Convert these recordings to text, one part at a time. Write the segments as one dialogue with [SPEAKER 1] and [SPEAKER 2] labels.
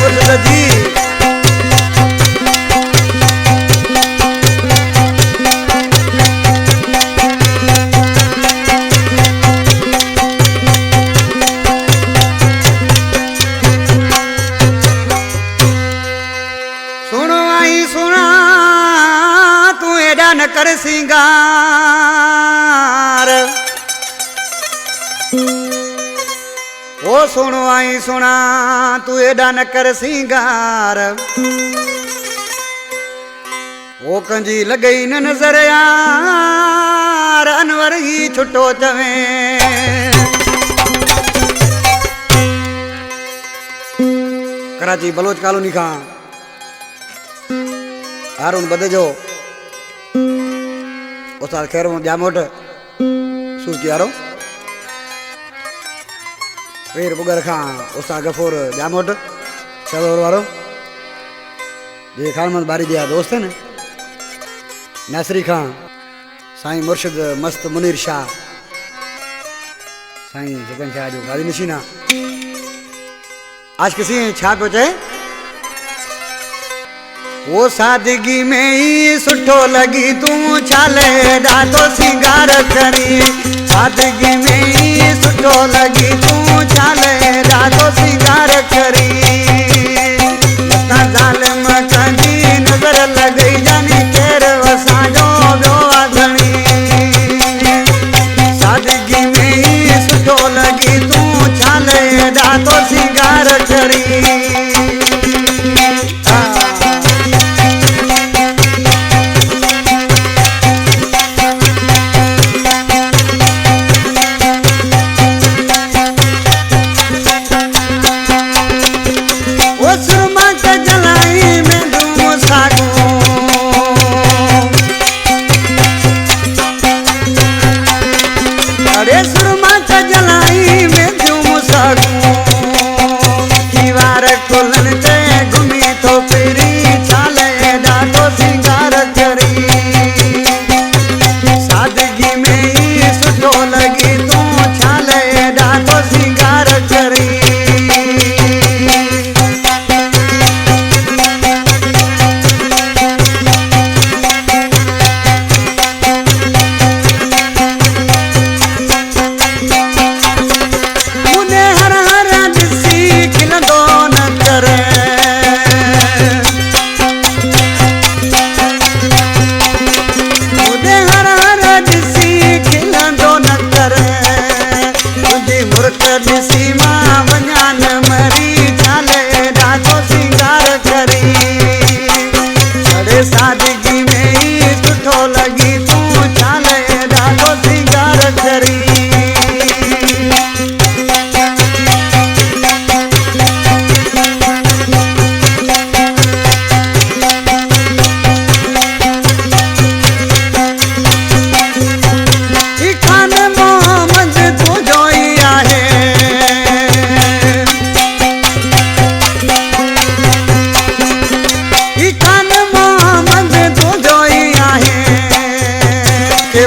[SPEAKER 1] मुर्शिद जी। सुनो आई सुना तू एडा न कर सिंगार, ओ सुनो आई सुना तू एडा न कर सिंगार, ओ कंजी लगई न नजर यार अनवर ही छुटो चवे। कराची बलोच कॉलोनी खां हारून बदेजो उस्ताद खैर जामोट सूरती वारो वीर बुगर खां उस्ताद गफूर जामोट सरोवर वारो जे खानमंद बारी जा दोस्त है न नासरी खां साईं मुर्शिद मस्त मुनीर शाह साईं जगन शाह जो गादी नशीना। आज किसी छा पियो चए वो सादगी में ही सुठो लगी तू छाले ॾाढो सिंगार करी, सादगी में ही सुठो लगी तू छाले ॾाढो सिंगार करी। ज़ालिम कंदी नज़र लॻई जानी केर असांजो ॿियो आदणी, सादगी में ही सुठो लगी तू छाले ॾाढो सिंगार करी।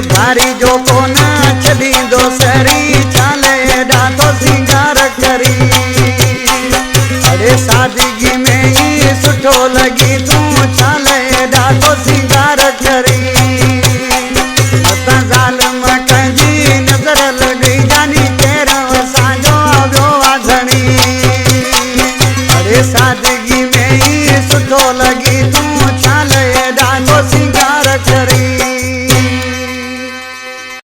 [SPEAKER 1] भारी जो कोना छदी दो सरी छाले ॾाढो सिंगार करी, अरे सादगी में ही सुठो लगी